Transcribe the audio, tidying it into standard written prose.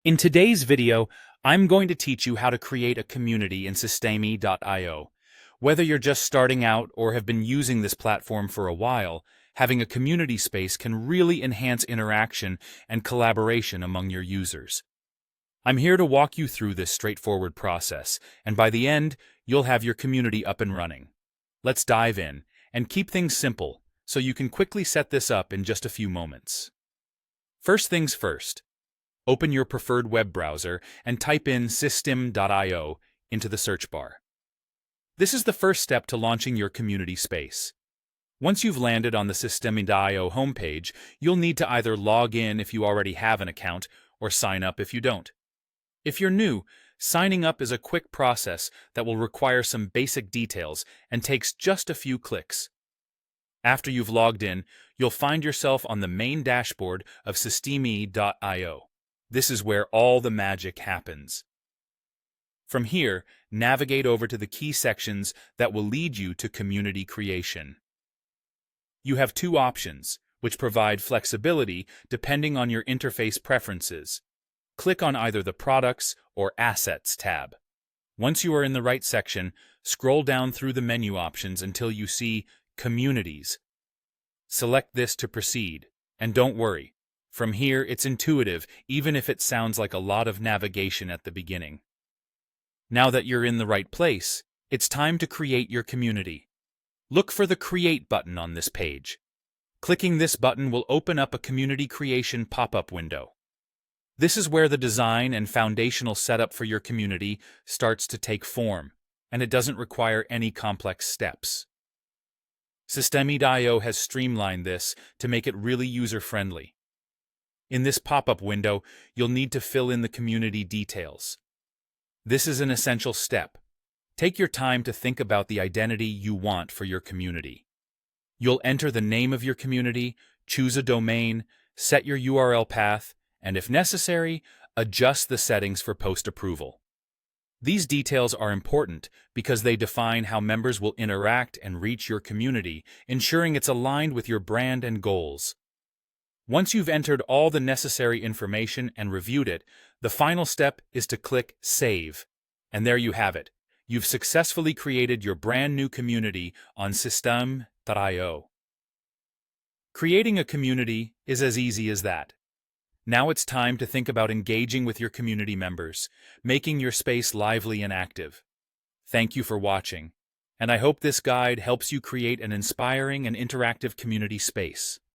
In today's video, I'm going to teach you how to create a community in Systemi.io. Whether you're just starting out or have been using this platform for a while, having a community space can really enhance interaction and collaboration among your users. I'm here to walk you through this straightforward process, and by the end, you'll have your community up and running. Let's dive in, and keep things simple, so you can quickly set this up in just a few moments. First things first. Open your preferred web browser and type in system.io into the search bar. This is the first step to launching your community space. Once you've landed on the System.io homepage, you'll need to either log in if you already have an account or sign up if you don't. If you're new, signing up is a quick process that will require some basic details and takes just a few clicks. After you've logged in, you'll find yourself on the main dashboard of Systemi.io. This is where all the magic happens. From here, navigate over to the key sections that will lead you to community creation. You have two options, which provide flexibility depending on your interface preferences. Click on either the Products or Assets tab. Once you are in the right section, scroll down through the menu options until you see Communities. Select this to proceed, and don't worry. From here, it's intuitive, even if it sounds like a lot of navigation at the beginning. Now that you're in the right place, it's time to create your community. Look for the Create button on this page. Clicking this button will open up a community creation pop-up window. This is where the design and foundational setup for your community starts to take form, and it doesn't require any complex steps. Systemi.io has streamlined this to make it really user-friendly. In this pop-up window, you'll need to fill in the community details. This is an essential step. Take your time to think about the identity you want for your community. You'll enter the name of your community, choose a domain, set your URL path, and if necessary, adjust the settings for post-approval. These details are important because they define how members will interact and reach your community, ensuring it's aligned with your brand and goals. Once you've entered all the necessary information and reviewed it, the final step is to click Save. And there you have it. You've successfully created your brand new community on System.io. Creating a community is as easy as that. Now it's time to think about engaging with your community members, making your space lively and active. Thank you for watching, and I hope this guide helps you create an inspiring and interactive community space.